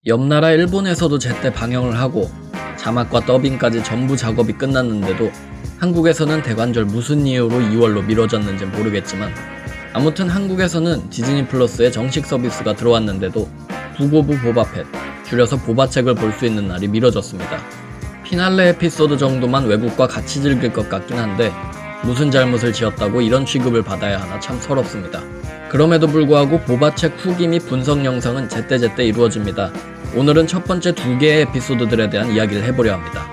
옆나라 일본에서도 제때 방영을 하고 자막과 더빙까지 전부 작업이 끝났는데도 한국에서는 대관절 무슨 이유로 2월로 미뤄졌는지 모르겠지만 아무튼 한국에서는 디즈니 플러스의 정식 서비스가 들어왔는데도 북 오브 보바펫, 줄여서 보바책을 볼 수 있는 날이 미뤄졌습니다. 피날레 에피소드 정도만 외국과 같이 즐길 것 같긴 한데 무슨 잘못을 지었다고 이런 취급을 받아야 하나 참 서럽습니다. 그럼에도 불구하고 보바책 후기 및 분석 영상은 제때제때 이루어집니다. 오늘은 첫 번째 두 개의 에피소드들에 대한 이야기를 해보려 합니다.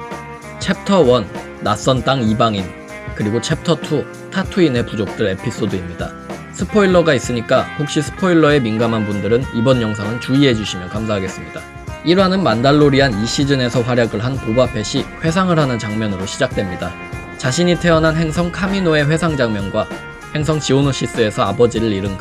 챕터 1, 낯선 땅 이방인, 그리고 챕터 2, 타투인의 부족들 에피소드입니다. 스포일러가 있으니까 혹시 스포일러에 민감한 분들은 이번 영상은 주의해주시면 감사하겠습니다. 1화는 만달로리안 2시즌에서 활약을 한 보바펫이 회상을 하는 장면으로 시작됩니다. 자신이 태어난 행성 카미노의 회상 장면과 행성 지오노시스에서 아버지를 잃은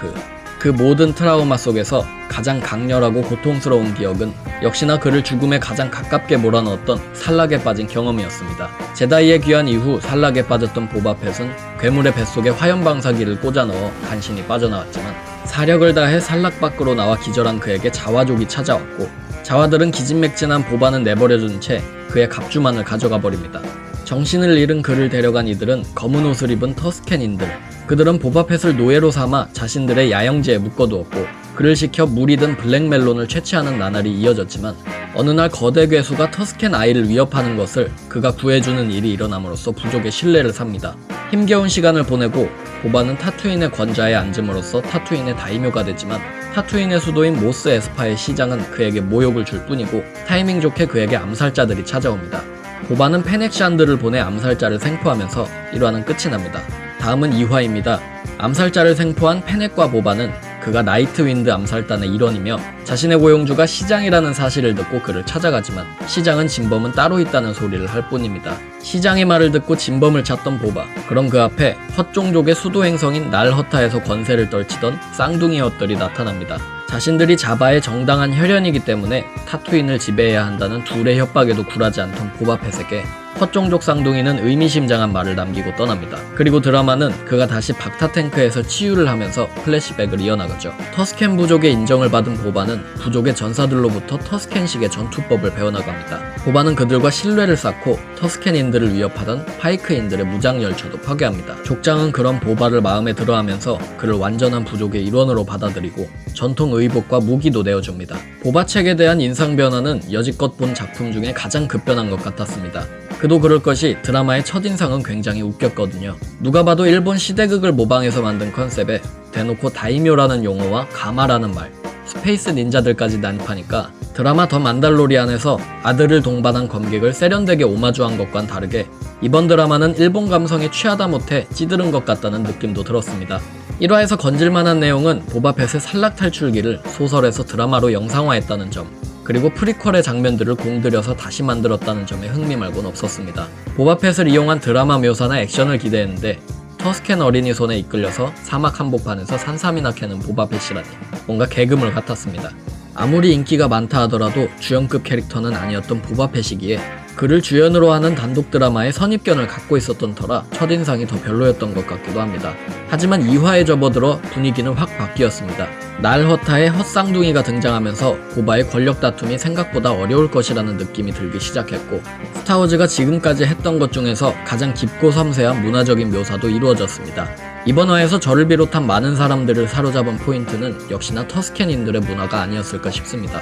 그 모든 트라우마 속에서 가장 강렬하고 고통스러운 기억은 역시나 그를 죽음에 가장 가깝게 몰아넣었던 산락에 빠진 경험이었습니다. 제다이의 귀환 이후 산락에 빠졌던 보바펫은 괴물의 뱃속에 화염방사기를 꽂아 넣어 간신히 빠져나왔지만 사력을 다해 산락 밖으로 나와 기절한 그에게 자와족이 찾아왔고 자와들은 기진맥진한 보바는 내버려둔 채 그의 갑주만을 가져가 버립니다. 정신을 잃은 그를 데려간 이들은 검은 옷을 입은 터스켄인들, 그들은 보바펫을 노예로 삼아 자신들의 야영지에 묶어두었고 그를 시켜 물이 든 블랙멜론을 채취하는 나날이 이어졌지만 어느 날 거대 괴수가 터스켄 아이를 위협하는 것을 그가 구해주는 일이 일어남으로써 부족의 신뢰를 삽니다. 힘겨운 시간을 보내고 보바는 타투인의 권좌에 앉음으로써 타투인의 다이묘가 되지만 타투인의 수도인 모스 에스파의 시장은 그에게 모욕을 줄 뿐이고 타이밍 좋게 그에게 암살자들이 찾아옵니다. 보바는 페넥샨드를 보내 암살자를 생포하면서 1화는 끝이 납니다. 다음은 2화입니다. 암살자를 생포한 페넥과 보바는 그가 나이트윈드 암살단의 일원이며 자신의 고용주가 시장이라는 사실을 듣고 그를 찾아가지만 시장은 진범은 따로 있다는 소리를 할 뿐입니다. 시장의 말을 듣고 진범을 찾던 보바, 그럼 그 앞에 헛종족의 수도 행성인 날허타에서 권세를 떨치던 쌍둥이 헛들이 나타납니다. 자신들이 자바의 정당한 혈연이기 때문에 타투인을 지배해야 한다는 둘의 협박에도 굴하지 않던 보바펫에게 헛종족 쌍둥이는 의미심장한 말을 남기고 떠납니다. 그리고 드라마는 그가 다시 박타탱크에서 치유를 하면서 플래시백을 이어나가죠. 터스켄 부족의 인정을 받은 보바는 부족의 전사들로부터 터스켄식의 전투법을 배워나갑니다. 보바는 그들과 신뢰를 쌓고 터스켄인들을 위협하던 파이크인들의 무장열차도 파괴합니다. 족장은 그런 보바를 마음에 들어하면서 그를 완전한 부족의 일원으로 받아들이고 전통 의복과 무기도 내어줍니다. 보바책에 대한 인상 변화는 여지껏 본 작품 중에 가장 급변한 것 같았습니다. 그도 그럴 것이 드라마의 첫인상은 굉장히 웃겼거든요. 누가 봐도 일본 시대극을 모방해서 만든 컨셉에 대놓고 다이묘라는 용어와 가마라는 말, 스페이스 닌자들까지 난입하니까 드라마 더 만달로리안에서 아들을 동반한 검객을 세련되게 오마주한 것과는 다르게 이번 드라마는 일본 감성에 취하다 못해 찌들은 것 같다는 느낌도 들었습니다. 1화에서 건질만한 내용은 보바펫의 산락 탈출기를 소설에서 드라마로 영상화했다는 점, 그리고 프리퀄의 장면들을 공들여서 다시 만들었다는 점에 흥미 말고는 없었습니다. 보바펫을 이용한 드라마 묘사나 액션을 기대했는데 터스켄 어린이 손에 이끌려서 사막 한복판에서 산삼이나 캐는 보바펫이라니 뭔가 개그물 같았습니다. 아무리 인기가 많다 하더라도 주연급 캐릭터는 아니었던 보바펫이기에 그를 주연으로 하는 단독 드라마에 선입견을 갖고 있었던 터라 첫인상이 더 별로였던 것 같기도 합니다. 하지만 2화에 접어들어 분위기는 확 바뀌었습니다. 날허타의 헛쌍둥이가 등장하면서 보바의 권력 다툼이 생각보다 어려울 것이라는 느낌이 들기 시작했고 스타워즈가 지금까지 했던 것 중에서 가장 깊고 섬세한 문화적인 묘사도 이루어졌습니다. 이번 화에서 저를 비롯한 많은 사람들을 사로잡은 포인트는 역시나 터스켄인들의 문화가 아니었을까 싶습니다.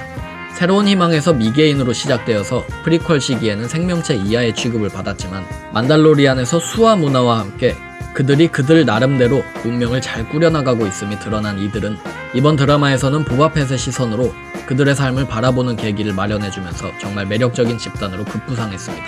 새로운 희망에서 미개인으로 시작되어서 프리퀄 시기에는 생명체 이하의 취급을 받았지만 만달로리안에서 수화 문화와 함께 그들이 그들 나름대로 운명을 잘 꾸려나가고 있음이 드러난 이들은 이번 드라마에서는 보바펫의 시선으로 그들의 삶을 바라보는 계기를 마련해주면서 정말 매력적인 집단으로 급부상했습니다.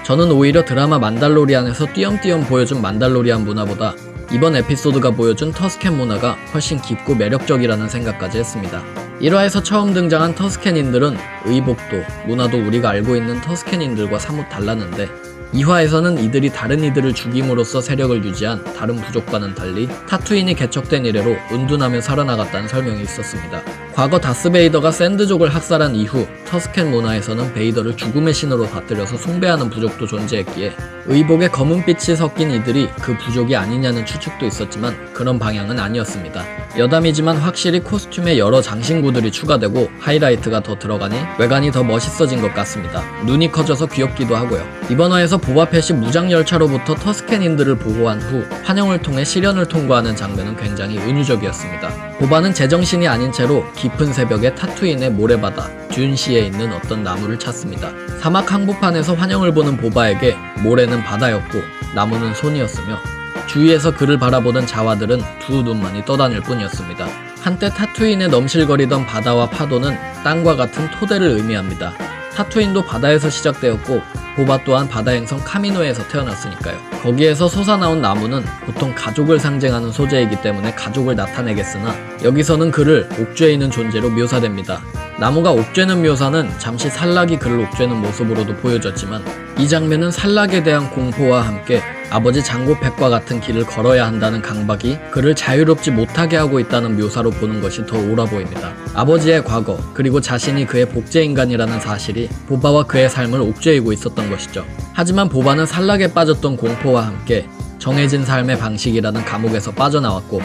저는 오히려 드라마 만달로리안에서 띄엄띄엄 보여준 만달로리안 문화보다 이번 에피소드가 보여준 터스켄 문화가 훨씬 깊고 매력적이라는 생각까지 했습니다. 1화에서 처음 등장한 터스켄인들은 의복도, 문화도 우리가 알고 있는 터스켄인들과 사뭇 달랐는데 2화에서는 이들이 다른 이들을 죽임으로써 세력을 유지한 다른 부족과는 달리 타투인이 개척된 이래로 은둔하며 살아나갔다는 설명이 있었습니다. 과거 다스베이더가 샌드족을 학살한 이후 터스켄 문화에서는 베이더를 죽음의 신으로 받들여서 숭배하는 부족도 존재했기에 의복에 검은빛이 섞인 이들이 그 부족이 아니냐는 추측도 있었지만 그런 방향은 아니었습니다. 여담이지만 확실히 코스튬에 여러 장신구들이 추가되고 하이라이트가 더 들어가니 외관이 더 멋있어진 것 같습니다. 눈이 커져서 귀엽기도 하고요. 이번 화에서 보바펫이 무장열차로부터 터스캔인들을 보호한 후 환영을 통해 시련을 통과하는 장면은 굉장히 은유적이었습니다. 보바는 제정신이 아닌 채로 깊은 새벽에 타투인의 모래바다 듄시에 있는 어떤 나무를 찾습니다. 사막 항복판에서 환영을 보는 보바에게 모래는 바다였고 나무는 손이었으며 주위에서 그를 바라보던 자와들은 두 눈만이 떠다닐 뿐이었습니다. 한때 타투인에 넘실거리던 바다와 파도는 땅과 같은 토대를 의미합니다. 타투인도 바다에서 시작되었고 보바 또한 바다 행성 카미노에서 태어났으니까요. 거기에서 솟아나온 나무는 보통 가족을 상징하는 소재이기 때문에 가족을 나타내겠으나 여기서는 그를 옥죄이는 존재로 묘사됩니다. 나무가 옥죄는 묘사는 잠시 살락이 그를 옥죄는 모습으로도 보여졌지만 이 장면은 살락에 대한 공포와 함께 아버지 장고백과 같은 길을 걸어야 한다는 강박이 그를 자유롭지 못하게 하고 있다는 묘사로 보는 것이 더 옳아 보입니다. 아버지의 과거 그리고 자신이 그의 복제인간이라는 사실이 보바와 그의 삶을 옥죄이고 있었던 것이죠. 하지만 보바는 살락에 빠졌던 공포와 함께 정해진 삶의 방식이라는 감옥에서 빠져나왔고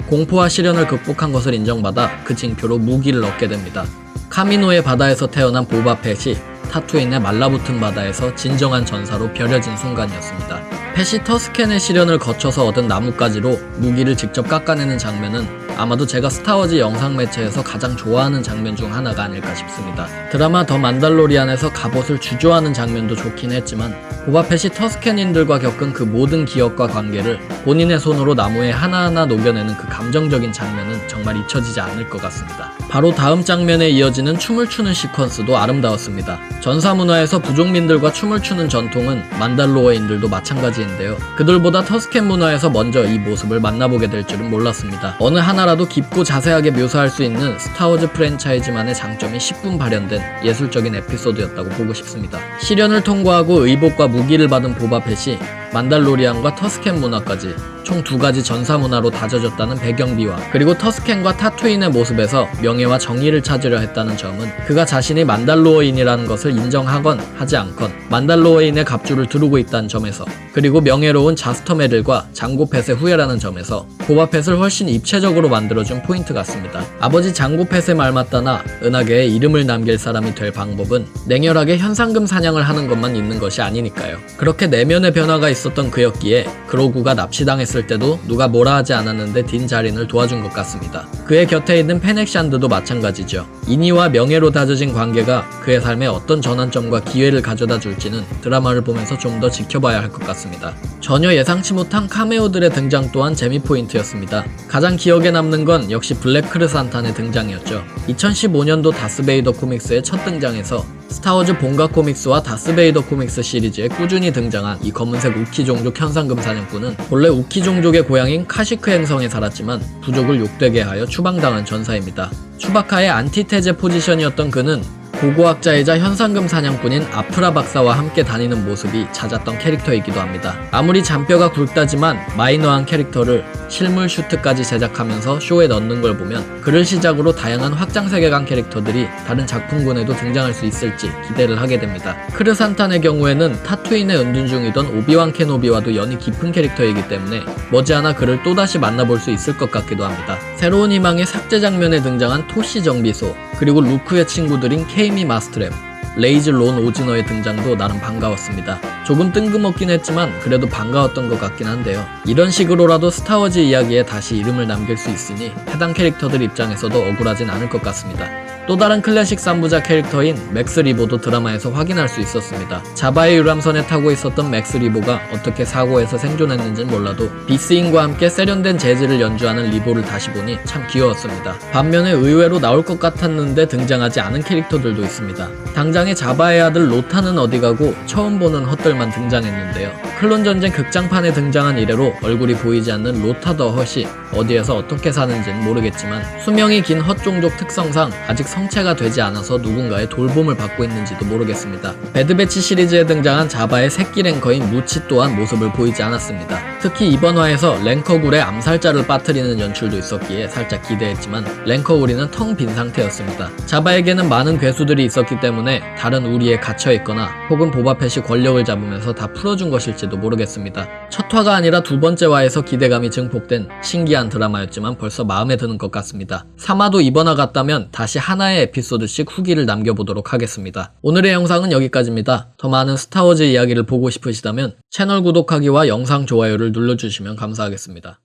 공포와 시련을 극복한 것을 인정받아 그 징표로 무기를 얻게 됩니다. 카미노의 바다에서 태어난 보바펫이 타투인의 말라붙은 바다에서 진정한 전사로 벼려진 순간이었습니다. 펫이 터스캔의 시련을 거쳐서 얻은 나뭇가지로 무기를 직접 깎아내는 장면은 아마도 제가 스타워즈 영상 매체에서 가장 좋아하는 장면 중 하나가 아닐까 싶습니다. 드라마 더 만달로리안에서 갑옷을 주저하는 장면도 좋긴 했지만 보바펫이 터스캔인들과 겪은 그 모든 기억과 관계를 본인의 손으로 나무에 하나하나 녹여내는 그 감정적인 장면은 정말 잊혀지지 않을 것 같습니다. 바로 다음 장면에 이어지는 춤을 추는 시퀀스도 아름다웠습니다. 전사 문화에서 부족민들과 춤을 추는 전통은 만달로어인들도 마찬가지인데요. 그들보다 터스캔 문화에서 먼저 이 모습을 만나보게 될 줄은 몰랐습니다. 어느 하나라도 깊고 자세하게 묘사할 수 있는 스타워즈 프랜차이즈만의 장점이 10분 발현된 예술적인 에피소드였다고 보고 싶습니다. 시련을 통과하고 의복과 무기를 받은 보바펫이 만달로리안과 터스캔 문화까지 총 2가지 전사 문화로 다져졌다는 배경비와 그리고 터스캔과 타투인의 모습에서 명예와 정의를 찾으려 했다는 점은 그가 자신이 만달로어인이라는 것을 인정하건 하지 않건 만달로어인의 갑주를 두르고 있다는 점에서 그리고 명예로운 자스터메릴과 장고펫의 후예라는 점에서 보바펫을 훨씬 입체적으로 만들어준 포인트 같습니다. 아버지 장고펫의 말 맞다나 은하계에 이름을 남길 사람이 될 방법은 냉혈하게 현상금 사냥을 하는 것만 있는 것이 아니니까요. 그렇게 내면의 변화가 있었던 그였기에 그로구가 납치당했을 때도 누가 뭐라 하지 않았는데 딘 자린을 도와준 것 같습니다. 그의 곁에 있는 페넥샨드도 마찬가지죠. 인의와 명예로 다져진 관계가 그의 삶에 어떤 전환점과 기회를 가져다 줄지는 드라마를 보면서 좀 더 지켜봐야 할 것 같습니다. 전혀 예상치 못한 카메오들의 등장 또한 재미 포인트였습니다. 가장 기억에 남는 건 역시 블랙 크르산탄의 등장이었죠. 2015년도 다스베이더 코믹스의 첫 등장에서 스타워즈 본가 코믹스와 다스베이더 코믹스 시리즈에 꾸준히 등장한 이 검은색 우키 종족 현상금 사냥꾼은 본래 우키 종족의 고향인 카시크 행성에 살았지만 부족을 욕되게 하여 추방당한 전사입니다. 추바카의 안티테제 포지션이었던 그는 고고학자이자 현상금 사냥꾼인 아프라 박사와 함께 다니는 모습이 잦았던 캐릭터이기도 합니다. 아무리 잔뼈가 굵다지만 마이너한 캐릭터를 실물 슈트까지 제작하면서 쇼에 넣는 걸 보면 그를 시작으로 다양한 확장 세계관 캐릭터들이 다른 작품군에도 등장할 수 있을지 기대를 하게 됩니다. 크르산탄의 경우에는 타투인의 은둔 중이던 오비완 케노비와도 연이 깊은 캐릭터이기 때문에 머지않아 그를 또다시 만나볼 수 있을 것 같기도 합니다. 새로운 희망의 삭제 장면에 등장한 토시 정비소 그리고 루크의 친구들인 케이미 마스트랩, 레이즈 론 오즈너의 등장도 나름 반가웠습니다. 조금 뜬금없긴 했지만 그래도 반가웠던 것 같긴 한데요. 이런 식으로라도 스타워즈 이야기에 다시 이름을 남길 수 있으니 해당 캐릭터들 입장에서도 억울하진 않을 것 같습니다. 또 다른 클래식 3부작 캐릭터인 맥스 리보도 드라마에서 확인할 수 있었습니다. 자바의 유람선에 타고 있었던 맥스 리보가 어떻게 사고에서 생존했는지는 몰라도 비스인과 함께 세련된 재즈를 연주하는 리보를 다시 보니 참 귀여웠습니다. 반면에 의외로 나올 것 같았는데 등장하지 않은 캐릭터들도 있습니다. 당장의 자바의 아들 로타는 어디 가고 처음 보는 헛들만 등장했는데요. 클론 전쟁 극장판에 등장한 이래로 얼굴이 보이지 않는 로타 더 헛이 어디에서 어떻게 사는지는 모르겠지만 수명이 긴 헛 종족 특성상 아직 성체가 되지 않아서 누군가의 돌봄을 받고 있는지도 모르겠습니다. 배드배치 시리즈에 등장한 자바의 새끼 랭커인 무치 또한 모습을 보이지 않았습니다. 특히 이번 화에서 랭커굴에 암살자를 빠뜨리는 연출도 있었기에 살짝 기대했지만 랭커우리는 텅 빈 상태였습니다. 자바에게는 많은 괴수들이 있었기 때문에 다른 우리에 갇혀있거나 혹은 보바펫이 권력을 잡으면서 다 풀어준 것일지도 모르겠습니다. 첫 화가 아니라 두 번째 화에서 기대감이 증폭된 신기한 드라마였지만 벌써 마음에 드는 것 같습니다. 3화도 이번 화 같다면 다시 하나의 에피소드씩 후기를 남겨보도록 하겠습니다. 오늘의 영상은 여기까지입니다. 더 많은 스타워즈 이야기를 보고 싶으시다면 채널 구독하기와 영상 좋아요를 눌러주시면 감사하겠습니다.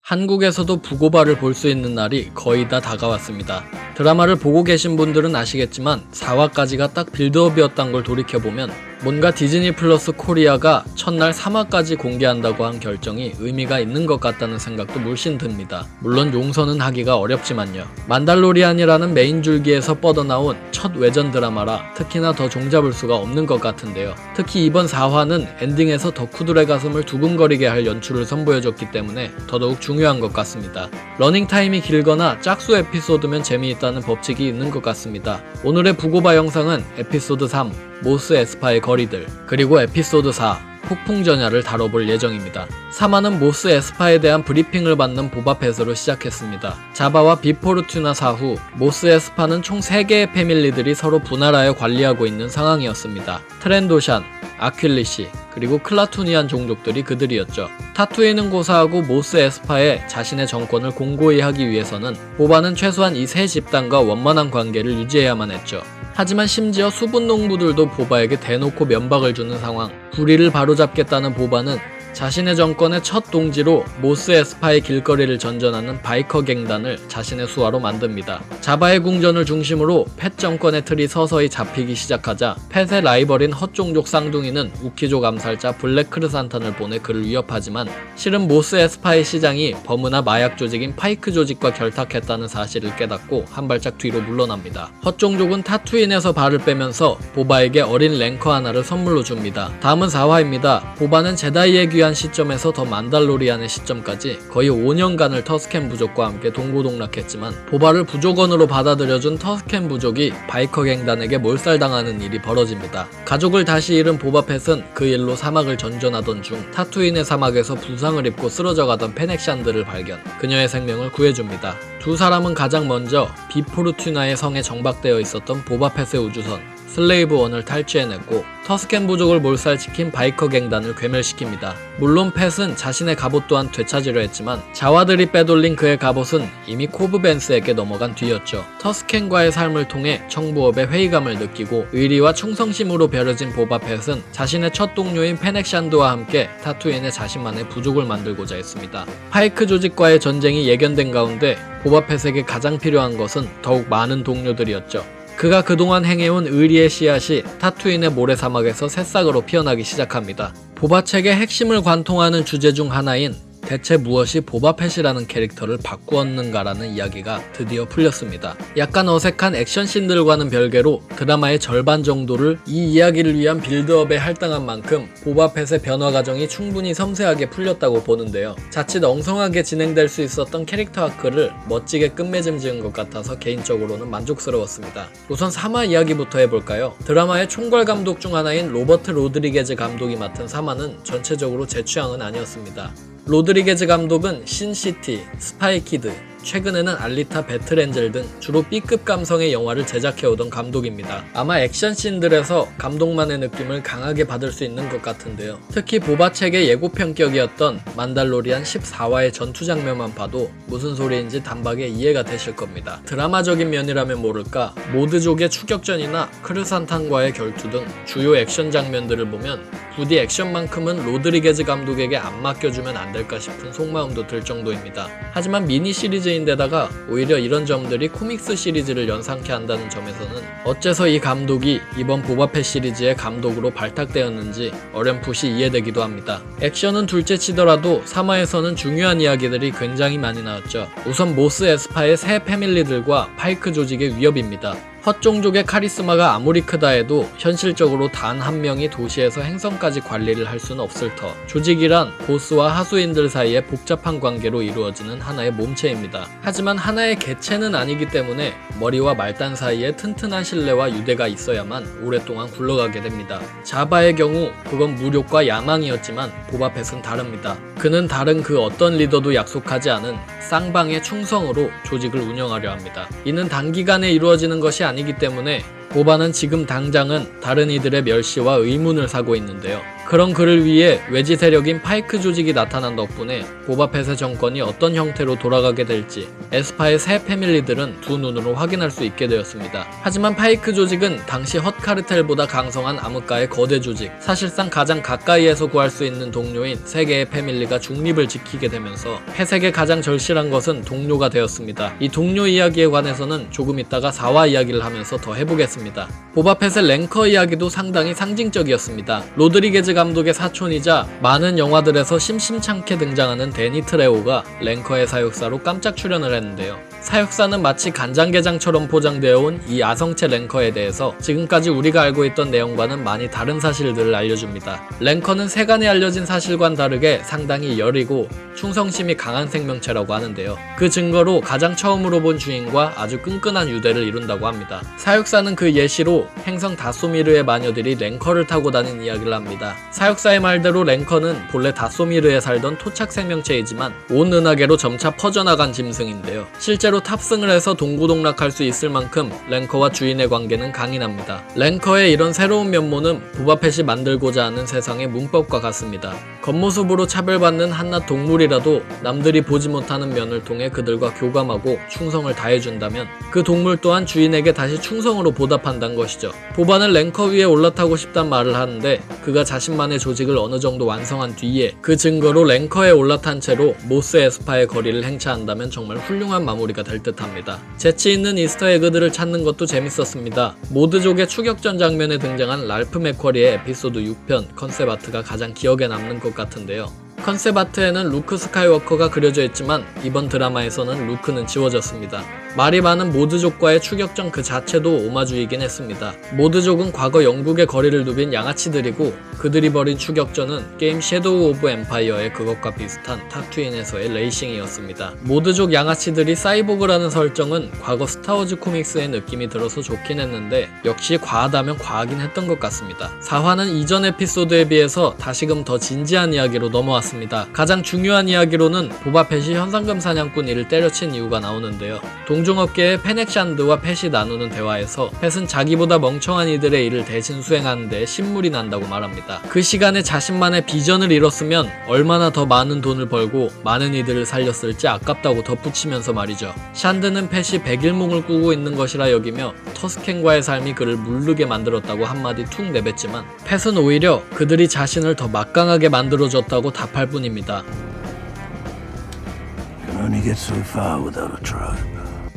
한국에서도 부고바를 볼 수 있는 날이 거의 다 다가왔습니다. 드라마를 보고 계신 분들은 아시겠지만 4화까지가 딱 빌드업이었던 걸 돌이켜보면 뭔가 디즈니 플러스 코리아가 첫날 3화까지 공개한다고 한 결정이 의미가 있는 것 같다는 생각도 물씬 듭니다. 물론 용서는 하기가 어렵지만요. 만달로리안이라는 메인 줄기에서 뻗어나온 첫 외전 드라마라 특히나 더 종잡을 수가 없는 것 같은데요. 특히 이번 4화는 엔딩에서 덕후들의 가슴을 두근거리게 할 연출을 선보여줬기 때문에 더더욱 중요한 것 같습니다. 러닝타임이 길거나 짝수 에피소드면 재미있다는 법칙이 있는 것 같습니다. 오늘의 부고바 영상은 에피소드 3 모스 에스파의 거리들, 그리고 에피소드 4 폭풍전야를 다뤄볼 예정입니다. 3화는 모스 에스파에 대한 브리핑을 받는 보바펫으로 시작했습니다. 자바와 비포르튜나 사후 모스 에스파는 총 3개의 패밀리들이 서로 분할하여 관리하고 있는 상황이었습니다. 트렌도샨, 아퀼리시, 그리고 클라투니안 종족들이 그들이었죠. 타투이는 고사하고 모스 에스파에 자신의 정권을 공고히 하기 위해서는 보바는 최소한 이 세 집단과 원만한 관계를 유지해야만 했죠. 하지만 심지어 수분 농부들도 보바에게 대놓고 면박을 주는 상황, 불의를 바로잡겠다는 보바는 자신의 정권의 첫 동지로 모스 에스파의 길거리를 전전하는 바이커 갱단을 자신의 수하로 만듭니다. 자바의 궁전을 중심으로 펫 정권의 틀이 서서히 잡히기 시작하자 펫의 라이벌인 헛종족 쌍둥이는 우키족 암살자 블랙 크르산탄을 보내 그를 위협하지만 실은 모스 에스파의 시장이 버무나 마약 조직인 파이크 조직과 결탁했다는 사실을 깨닫고 한 발짝 뒤로 물러납니다. 헛종족은 타투인에서 발을 빼면서 보바에게 어린 랭커 하나를 선물로 줍니다. 다음은 4화입니다. 보바는 제다이의 귀환 시점에서 더 만달로리안의 시점까지 거의 5년간을 터스켄 부족과 함께 동고동락했지만 보바를 부족원으로 받아들여준 터스켄 부족이 바이커 갱단에게 몰살당하는 일이 벌어집니다. 가족을 다시 잃은 보바펫은 그 일로 사막을 전전하던 중 타투인의 사막에서 부상을 입고 쓰러져가던 페넥샨드를 발견, 그녀의 생명을 구해줍니다. 두 사람은 가장 먼저 비포르튜나의 성에 정박되어 있었던 보바펫의 우주선 슬레이브 1을 탈취해냈고 터스켄 부족을 몰살시킨 바이커 갱단을 괴멸시킵니다. 물론 펫은 자신의 갑옷 또한 되찾으려 했지만 자와들이 빼돌린 그의 갑옷은 이미 코브 벤스에게 넘어간 뒤였죠. 터스켄과의 삶을 통해 청부업의 회의감을 느끼고 의리와 충성심으로 벼려진 보바펫은 자신의 첫 동료인 페넥샨드와 함께 타투인의 자신만의 부족을 만들고자 했습니다. 파이크 조직과의 전쟁이 예견된 가운데 보바펫에게 가장 필요한 것은 더욱 많은 동료들이었죠. 그가 그동안 행해온 의리의 씨앗이 타투인의 모래사막에서 새싹으로 피어나기 시작합니다. 보바책의 핵심을 관통하는 주제 중 하나인 대체 무엇이 보바펫이라는 캐릭터를 바꾸었는가라는 이야기가 드디어 풀렸습니다. 약간 어색한 액션씬들과는 별개로 드라마의 절반 정도를 이 이야기를 위한 빌드업에 할당한 만큼 보바펫의 변화 과정이 충분히 섬세하게 풀렸다고 보는데요. 자칫 엉성하게 진행될 수 있었던 캐릭터 아크를 멋지게 끝맺음 지은 것 같아서 개인적으로는 만족스러웠습니다. 우선 3화 이야기부터 해볼까요? 드라마의 총괄 감독 중 하나인 로버트 로드리게즈 감독이 맡은 3화는 전체적으로 제 취향은 아니었습니다. 로드리게즈 감독은 신시티, 스파이키드, 최근에는 알리타 배틀엔젤 등 주로 B급 감성의 영화를 제작해오던 감독입니다. 아마 액션씬들에서 감독만의 느낌을 강하게 받을 수 있는 것 같은데요. 특히 보바책의 예고편격이었던 만달로리안 14화의 전투 장면만 봐도 무슨 소리인지 단박에 이해가 되실 겁니다. 드라마적인 면이라면 모를까 모드족의 추격전이나 크르산탄과의 결투 등 주요 액션 장면들을 보면 부디 액션만큼은 로드리게즈 감독에게 안 맡겨주면 안 될까 싶은 속마음도 들 정도입니다. 하지만 미니 시리즈인데다가 오히려 이런 점들이 코믹스 시리즈를 연상케 한다는 점에서는 어째서 이 감독이 이번 보바펫 시리즈의 감독으로 발탁되었는지 어렴풋이 이해되기도 합니다. 액션은 둘째 치더라도 3화에서는 중요한 이야기들이 굉장히 많이 나왔죠. 우선 모스 에스파의 새 패밀리들과 파이크 조직의 위협입니다. 헛종족의 카리스마가 아무리 크다 해도 현실적으로 단 한 명이 도시에서 행성까지 관리를 할 수는 없을 터, 조직이란 보스와 하수인들 사이의 복잡한 관계로 이루어지는 하나의 몸체입니다. 하지만 하나의 개체는 아니기 때문에 머리와 말단 사이에 튼튼한 신뢰와 유대가 있어야만 오랫동안 굴러가게 됩니다. 자바의 경우 그건 무력과 야망이었지만 보바펫은 다릅니다. 그는 다른 그 어떤 리더도 약속하지 않은 쌍방의 충성으로 조직을 운영하려 합니다. 이는 단기간에 이루어지는 것이 아니기 때문에 보바는 지금 당장은 다른 이들의 멸시와 의문을 사고 있는데요. 그런 그를 위해 외지 세력인 파이크 조직이 나타난 덕분에 보바펫의 정권이 어떤 형태로 돌아가게 될지 에스파의 새 패밀리들은 두 눈으로 확인할 수 있게 되었습니다. 하지만 파이크 조직은 당시 헛 카르텔보다 강성한 암흑가의 거대 조직, 사실상 가장 가까이에서 구할 수 있는 동료인 세 개의 패밀리가 중립을 지키게 되면서 펫에게 가장 절실한 것은 동료가 되었습니다. 이 동료 이야기에 관해서는 조금 있다가 4화 이야기를 하면서 더 해보겠습니다. 보바펫의 랭커 이야기도 상당히 상징적이었습니다. 로드리게즈 감독의 사촌이자 많은 영화들에서 심심찮게 등장하는 데니 트레오가 랭커의 사육사로 깜짝 출연을 했는데요. 사육사는 마치 간장게장처럼 포장되어 온 이 아성체 랭커에 대해서 지금까지 우리가 알고 있던 내용과는 많이 다른 사실들을 알려줍니다. 랭커는 세간에 알려진 사실과는 다르게 상당히 여리고 충성심이 강한 생명체라고 하는데요. 그 증거로 가장 처음으로 본 주인과 아주 끈끈한 유대를 이룬다고 합니다. 사육사는 그 예시로 행성 다소미르의 마녀들이 랭커를 타고 다닌 이야기를 합니다. 사육사의 말대로 랭커는 본래 다소미르에 살던 토착 생명체이지만 온 은하계로 점차 퍼져나간 짐승인데요. 실제로 탑승을 해서 동고동락할 수 있을 만큼 랭커와 주인의 관계는 강인합니다. 랭커의 이런 새로운 면모는 보바펫이 만들고자 하는 세상의 문법과 같습니다. 겉모습으로 차별받는 한낱 동물이라도 남들이 보지 못하는 면을 통해 그들과 교감하고 충성을 다해준다면 그 동물 또한 주인에게 다시 충성으로 보답한다는 것이죠. 보바는 랭커 위에 올라타고 싶단 말을 하는데 그가 자신만의 조직을 어느 정도 완성한 뒤에 그 증거로 랭커에 올라탄 채로 모스 에스파의 거리를 행차한다면 정말 훌륭한 마무리가 될 듯합니다. 재치 있는 이스터 에그들을 찾는 것도 재밌었습니다. 모드족의 추격전 장면에 등장한 랄프 맥쿼리의 에피소드 6편 컨셉 아트가 가장 기억에 남는 것 같은데요. 컨셉 아트에는 루크 스카이워커가 그려져 있지만 이번 드라마에서는 루크는 지워졌습니다. 말이 많은 모드족과의 추격전 그 자체도 오마주이긴 했습니다. 모드족은 과거 영국의 거리를 누빈 양아치들이고 그들이 벌인 추격전은 게임 섀도우 오브 엠파이어의 그것과 비슷한 타투인에서의 레이싱이었습니다. 모드족 양아치들이 사이보그라는 설정은 과거 스타워즈 코믹스의 느낌이 들어서 좋긴 했는데 역시 과하다면 과하긴 했던 것 같습니다. 4화는 이전 에피소드에 비해서 다시금 더 진지한 이야기로 넘어왔습니다. 가장 중요한 이야기로는 보바펫이 현상금 사냥꾼 이를 때려친 이유가 나오는데요. 동종업계의 페넥샨드와 펫이 나누는 대화에서 펫은 자기보다 멍청한 이들의 일을 대신 수행하는 데 신물이 난다고 말합니다. 그 시간에 자신만의 비전을 이뤘으면 얼마나 더 많은 돈을 벌고 많은 이들을 살렸을지 아깝다고 덧붙이면서 말이죠. 샨드는 펫이 백일몽을 꾸고 있는 것이라 여기며 터스켄과의 삶이 그를 물르게 만들었다고 한마디 툭 내뱉지만 펫은 오히려 그들이 자신을 더 막강하게 만들어줬다고 답할 뿐입니다.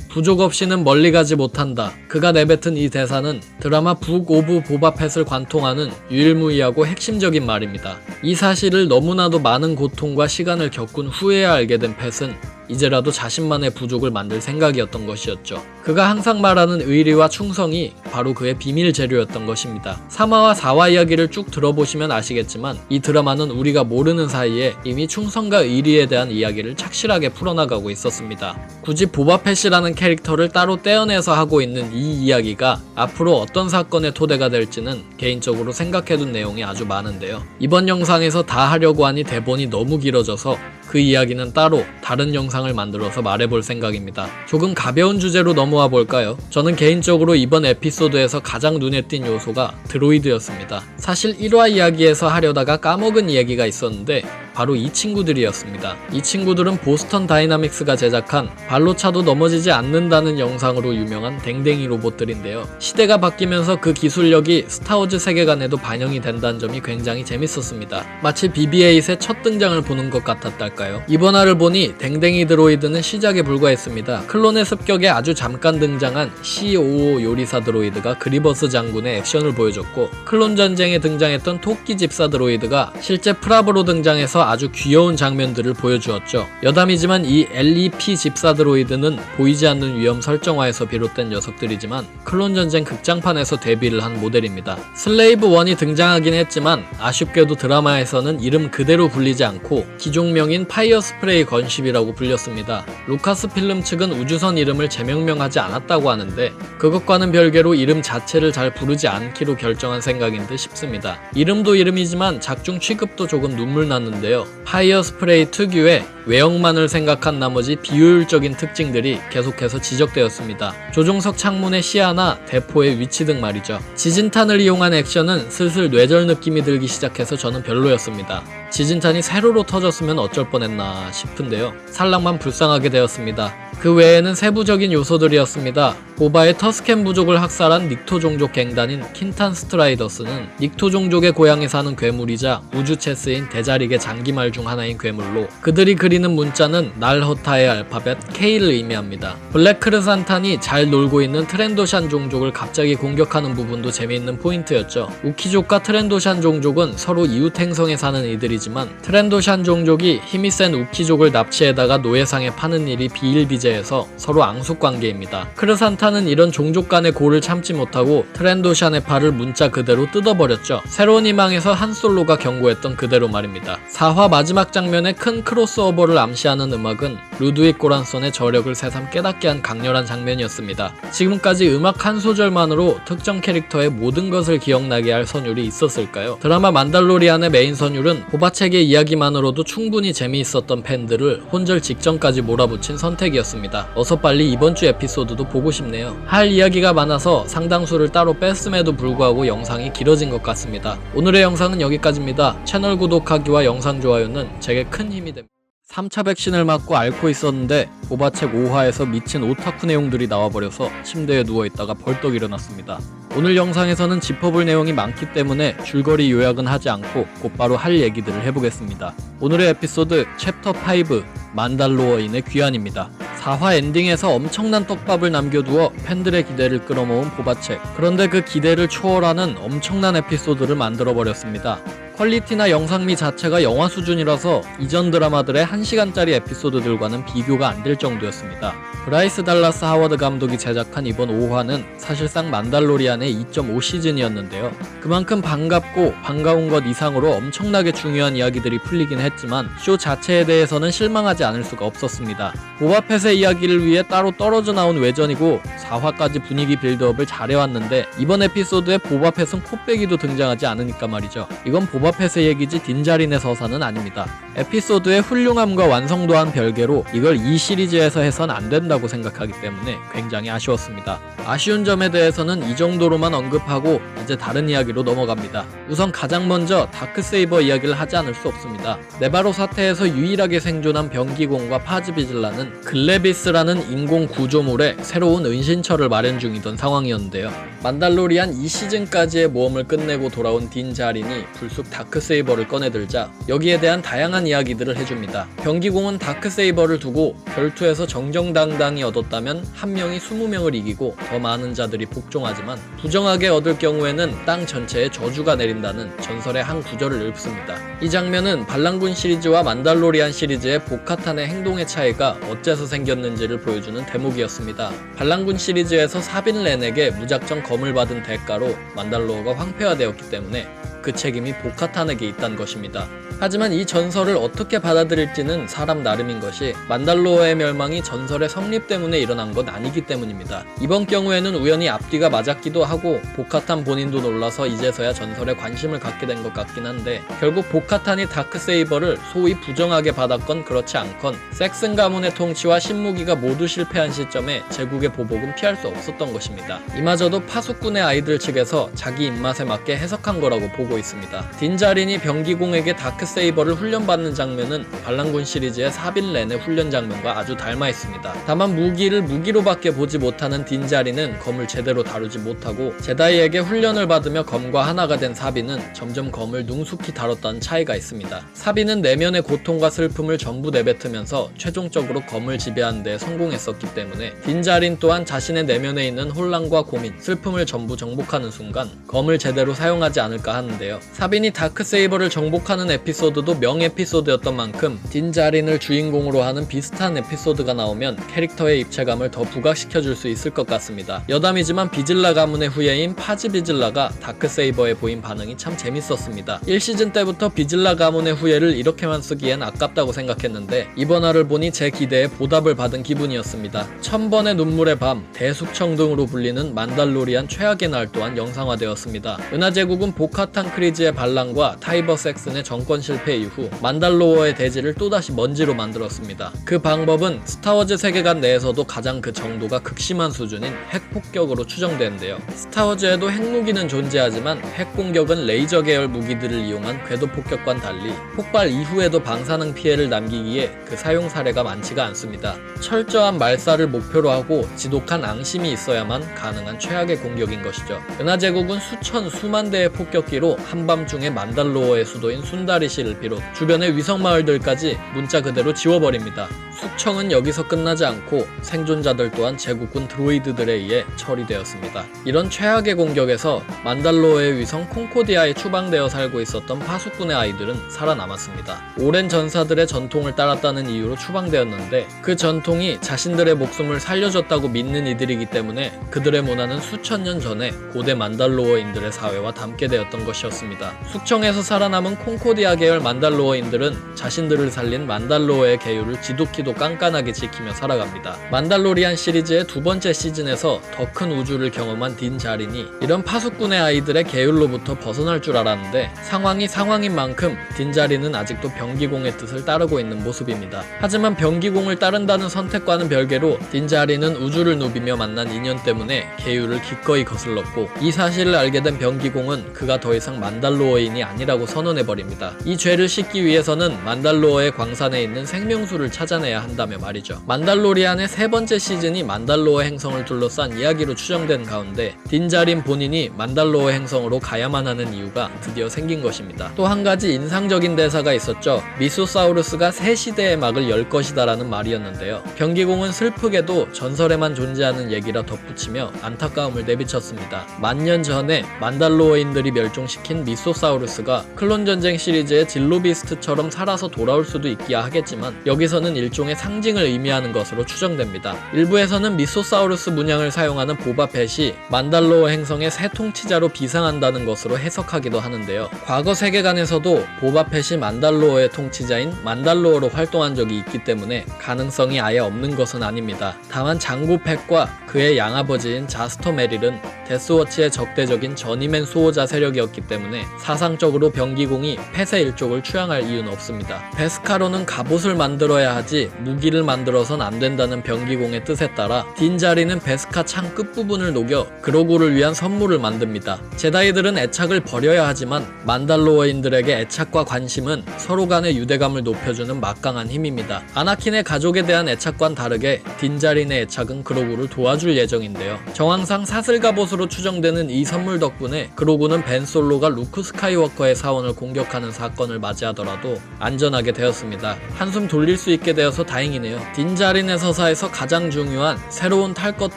부족 없이는 멀리 가지 못한다. 그가 내뱉은 이 대사는 드라마 북 오브 보바펫을 관통하는 유일무이하고 핵심적인 말입니다. 이 사실을 너무나도 많은 고통과 시간을 겪은 후에야 알게 된 펫은 이제라도 자신만의 부족을 만들 생각이었던 것이었죠. 그가 항상 말하는 의리와 충성이 바로 그의 비밀 재료였던 것입니다. 3화와 4화 이야기를 쭉 들어보시면 아시겠지만 이 드라마는 우리가 모르는 사이에 이미 충성과 의리에 대한 이야기를 착실하게 풀어나가고 있었습니다. 굳이 보바펫이라는 캐릭터를 따로 떼어내서 하고 있는 이 이야기가 앞으로 어떤 사건의 토대가 될지는 개인적으로 생각해둔 내용이 아주 많은데요. 이번 영상에서 다 하려고 하니 대본이 너무 길어져서 그 이야기는 따로 다른 영상을 만들어서 말해볼 생각입니다. 조금 가벼운 주제로 넘어와 볼까요? 저는 개인적으로 이번 에피소드에서 가장 눈에 띈 요소가 드로이드였습니다. 사실 1화 이야기에서 하려다가 까먹은 이야기가 있었는데 바로 이 친구들이었습니다. 이 친구들은 보스턴 다이나믹스가 제작한 발로 차도 넘어지지 않는다는 영상으로 유명한 댕댕이 로봇들인데요. 시대가 바뀌면서 그 기술력이 스타워즈 세계관에도 반영이 된다는 점이 굉장히 재밌었습니다. 마치 BB-8의 첫 등장을 보는 것 같았달까요? 이번 화를 보니 댕댕이 드로이드는 시작에 불과했습니다. 클론의 습격에 아주 잠깐 등장한 C55 요리사 드로이드가 그리버스 장군의 액션을 보여줬고 클론 전쟁에 등장했던 토끼 집사 드로이드가 실제 프랍으로 등장해서 아주 귀여운 장면들을 보여주었죠. 여담이지만 이 LEP 집사 드로이드는 보이지 않는 위험 설정화에서 비롯된 녀석들이지만 클론 전쟁 극장판에서 데뷔를 한 모델입니다. 슬레이브 1이 등장하긴 했지만 아쉽게도 드라마에서는 이름 그대로 불리지 않고 기종명인 파이어 스프레이 건십이라고 불렸습니다. 루카스 필름 측은 우주선 이름을 재명명하지 않았다고 하는데 그것과는 별개로 이름 자체를 잘 부르지 않기로 결정한 생각인 듯 싶습니다. 이름도 이름이지만 작중 취급도 조금 눈물 났는데요. 있는데요. 파이어 스프레이 특유의 외형만을 생각한 나머지 비효율적인 특징들이 계속해서 지적되었습니다. 조종석 창문의 시야나 대포의 위치 등 말이죠. 지진탄을 이용한 액션은 슬슬 뇌절 느낌이 들기 시작해서 저는 별로였습니다. 지진탄이 세로로 터졌으면 어쩔 뻔했나 싶은데요. 살락만 불쌍하게 되었습니다. 그 외에는 세부적인 요소들이었습니다. 보바의 터스캔 부족을 학살한 닉토 종족 갱단인 킨탄 스트라이더스는 닉토 종족의 고향에 사는 괴물이자 우주체 쓰인 대자릭의 장기말 중 하나인 괴물로, 그들이 그리는 문자는 날허타의 알파벳 K를 의미합니다. 블랙 크르산탄이 잘 놀고 있는 트렌도샨 종족을 갑자기 공격하는 부분도 재미있는 포인트였죠. 우키족과 트렌도샨 종족은 서로 이웃 행성에 사는 이들이지만 트렌도샨 종족이 힘이 센 우키족을 납치해다가 노예상에 파는 일이 비일비재해서 서로 앙숙관계입니다. 크르산탄은 이런 종족 간의 고를 참지 못하고 트렌도샨의 팔을 문자 그대로 뜯어버렸죠. 새로운 희망에서 한솔로가 경고했던 그대로 말입니다. 4화 마지막 장면의 큰 크로스오버를 암시하는 음악은 루드윅 고란손의 저력을 새삼 깨닫게 한 강렬한 장면이었습니다. 지금까지 음악 한 소절만으로 특정 캐릭터의 모든 것을 기억나게 할 선율이 있었을까요? 드라마 만달로리안의 메인 선율은 보바책의 이야기만으로도 충분히 재미있었던 팬들을 혼절 직전까지 몰아붙인 선택이었습니다. 어서 빨리 이번 주 에피소드도 보고 싶네요. 할 이야기가 많아서 상당수를 따로 뺐음에도 불구하고 영상이 길어진 것 같습니다. 오늘의 영상은 여기까지입니다. 채널 구독하기와 영상 좋아요는 제게 큰 힘이 됩니다. 3차 백신을 맞고 앓고 있었는데 보바책 5화에서 미친 오타쿠 내용들이 나와버려서 침대에 누워있다가 벌떡 일어났습니다. 오늘 영상에서는 짚어볼 내용이 많기 때문에 줄거리 요약은 하지 않고 곧바로 할 얘기들을 해보겠습니다. 오늘의 에피소드 챕터 5 만달로어인의 귀환입니다. 4화 엔딩에서 엄청난 떡밥을 남겨두어 팬들의 기대를 끌어모은 보바책. 그런데 그 기대를 초월하는 엄청난 에피소드를 만들어버렸습니다. 퀄리티나 영상미 자체가 영화 수준이라서 이전 드라마들의 1시간짜리 에피소드들과는 비교가 안 될 정도였습니다. 브라이스 달라스 하워드 감독이 제작한 이번 5화는 사실상 만달로리안의 2.5 시즌이었는데요. 그만큼 반갑고 반가운 것 이상으로 엄청나게 중요한 이야기들이 풀리긴 했지만 쇼 자체에 대해서는 실망하지 않을 수가 없었습니다. 보바펫의 이야기를 위해 따로 떨어져 나온 외전이고 4화까지 분위기 빌드업을 잘해왔는데 이번 에피소드에 보바펫은 코빼기도 등장하지 않으니까 말이죠. 이건 보바펫의 얘기지 딘자린의 서사는 아닙니다. 에피소드의 훌륭함과 완성도와는 별개로 이걸 이 시리즈에서 해선 안 된다고 생각하기 때문에 굉장히 아쉬웠습니다. 아쉬운 점에 대해서는 이 정도로만 언급하고 이제 다른 이야기로 넘어갑니다. 우선 가장 먼저 다크세이버 이야기를 하지 않을 수 없습니다. 네바로 사태에서 유일하게 생존한 병기공과 파즈비즐라는 글레비스라는 인공 구조물의 새로운 은신처를 마련 중이던 상황이었는데요. 만달로리안 2시즌까지의 모험을 끝내고 돌아온 딘자린이 불쑥 다크세이버를 꺼내들자 여기에 대한 다양한 이야기들을 해줍니다. 병기공은 다크세이버를 두고 결투에서 정정당당히 얻었다면 한 명이 20명을 이기고 더 많은 자들이 복종하지만 부정하게 얻을 경우에는 땅 전체에 저주가 내린다는 전설의 한 구절을 읊습니다. 이 장면은 반란군 시리즈와 만달로리안 시리즈의 보카탄의 행동의 차이가 어째서 생겼는지를 보여주는 대목이었습니다. 반란군 시리즈에서 사빈 렌에게 무작정 검을 받은 대가로 만달로어가 황폐화되었기 때문에 그 책임이 보카탄에게 있다는 것입니다. 하지만 이 전설을 어떻게 받아들일지는 사람 나름인 것이 만달로어의 멸망이 전설의 성립 때문에 일어난 건 아니기 때문입니다. 이번 경우에는 우연히 앞뒤가 맞았기도 하고 보카탄 본인도 놀라서 이제서야 전설에 관심을 갖게 된 것 같긴 한데 결국 보카탄이 다크세이버를 소위 부정하게 받았건 그렇지 않건 섹슨 가문의 통치와 신무기가 모두 실패한 시점에 제국의 보복은 피할 수 없었던 것입니다. 이마저도 파수꾼의 아이들 측에서 자기 입맛에 맞게 해석한 거라고 보고 있습니다. 딘자린이 병기공에게 다크세이버를 훈련받는 장면은 반란군 시리즈의 사빈 렌의 훈련 장면과 아주 닮아 있습니다. 다만 무기를 무기로밖에 보지 못하는 딘자린은 검을 제대로 다루지 못하고 제다이에게 훈련을 받으며 검과 하나가 된 사빈은 점점 검을 능숙히 다뤘다는 차이가 있습니다. 사빈은 내면의 고통과 슬픔을 전부 내뱉으면서 최종적으로 검을 지배하는 데 성공했었기 때문에 딘자린 또한 자신의 내면에 있는 혼란과 고민, 슬픔을 전부 정복하는 순간 검을 제대로 사용하지 않을까 하는데요. 사빈이 다크세이버를 정복하는 에피소드도 명에피소드였던 만큼 딘자린을 주인공으로 하는 비슷한 에피소드가 나오면 캐릭터의 입체감을 더 부각시켜줄 수 있을 것 같습니다. 여담이지만 비즐라 가문의 후예인 파즈비즐라가 다크세이버에 보인 반응이 참 재밌었습니다. 1시즌 때부터 비즐라 가문의 후예를 이렇게만 쓰기엔 아깝다고 생각했는데 이번 화를 보니 제 기대에 보답을 받은 기분이었습니다. 1000번의 눈물의 밤, 대숙청 등으로 불리는 만달로리안 최악의 날 또한 영상화되었습니다. 은하제국은 보카탄 탕크리즈의 반란과 타이버 섹슨의 정권 실패 이후 만달로어의 대지를 또다시 먼지로 만들었습니다. 그 방법은 스타워즈 세계관 내에서도 가장 그 정도가 극심한 수준인 핵폭격으로 추정되는데요. 스타워즈에도 핵무기는 존재하지만 핵공격은 레이저 계열 무기들을 이용한 궤도 폭격과는 달리 폭발 이후에도 방사능 피해를 남기기에 그 사용 사례가 많지가 않습니다. 철저한 말살을 목표로 하고 지독한 앙심이 있어야만 가능한 최악의 공격인 것이죠. 은하제국은 수천 수만 대의 폭격기로 한밤중에 만달로어의 수도인 순다리시를 비롯 주변의 위성마을들까지 문자 그대로 지워버립니다. 숙청은 여기서 끝나지 않고 생존자들 또한 제국군 드로이드들에 의해 처리되었습니다. 이런 최악의 공격에서 만달로어의 위성 콩코디아에 추방되어 살고 있었던 파수꾼의 아이들은 살아남았습니다. 오랜 전사들의 전통을 따랐다는 이유로 추방되었는데 그 전통이 자신들의 목숨을 살려줬다고 믿는 이들이기 때문에 그들의 문화는 수천 년 전에 고대 만달로어인들의 사회와 닮게 되었던 것이었습니다. 숙청에서 살아남은 콩코디아 계열 만달로어인들은 자신들을 살린 만달로어의 계율을 지독히도 깐깐하게 지키며 살아갑니다. 만달로리안 시리즈의 두 번째 시즌에서 더 큰 우주를 경험한 딘 자린이 이런 파수꾼의 아이들의 계율로부터 벗어날 줄 알았는데 상황이 상황인 만큼 딘 자린은 아직도 병기공의 뜻을 따르고 있는 모습입니다. 하지만 병기공을 따른다는 선택과는 별개로 딘 자린은 우주를 누비며 만난 인연 때문에 계율을 기꺼이 거슬렀고 이 사실을 알게 된 병기공은 그가 더 이상 만달로어인이 아니라고 선언해버립니다. 이 죄를 씻기 위해서는 만달로어의 광산에 있는 생명수를 찾아내야 한다며 말이죠. 만달로리안의 세 번째 시즌이 만달로어 행성을 둘러싼 이야기로 추정된 가운데 딘 자린 본인이 만달로어 행성으로 가야만 하는 이유가 드디어 생긴 것입니다. 또 한 가지 인상적인 대사가 있었죠. 미소사우루스가 새 시대의 막을 열 것이다 라는 말이었는데요. 병기공은 슬프게도 전설에만 존재하는 얘기라 덧붙이며 안타까움을 내비쳤습니다. 만년 전에 만달로어인들이 멸종시킨 미소사우루스가 클론전쟁 시리즈의 질로비스트처럼 살아서 돌아올 수도 있기야 하겠지만 여기서는 일종의 상징을 의미하는 것으로 추정됩니다. 일부에서는 미소사우루스 문양을 사용하는 보바펫이 만달로어 행성의 새 통치자로 비상한다는 것으로 해석하기도 하는데요. 과거 세계관에서도 보바펫이 만달로어의 통치자인 만달로어로 활동한 적이 있기 때문에 가능성이 아예 없는 것은 아닙니다. 다만 장고 펫과 그의 양아버지인 자스터 메릴은 데스워치의 적대적인 저니맨 수호자 세력이었기 때문에 사상적으로 병기공이 펫의 일족을 추앙할 이유는 없습니다. 베스카로는 갑옷을 만들어야 하지 무기를 만들어선 안 된다는 병기공의 뜻에 따라 딘 자린은 베스카 창 끝부분을 녹여 그로구를 위한 선물을 만듭니다. 제다이들은 애착을 버려야 하지만 만달로어인들에게 애착과 관심은 서로 간의 유대감을 높여주는 막강한 힘입니다. 아나킨의 가족에 대한 애착과는 다르게 딘 자린의 애착은 그로구를 도와줄 예정인데요. 정황상 사슬 갑옷으로 추정되는 이 선물 덕분에 그로구는 벤 솔로가 루크 스카이워커의 사원을 공격하는 사건을 맞이하더라도 안전하게 되었습니다. 한숨 돌릴 수 있게 되어서 다행이네요. 딘 자린의 서사에서 가장 중요한 새로운 탈 것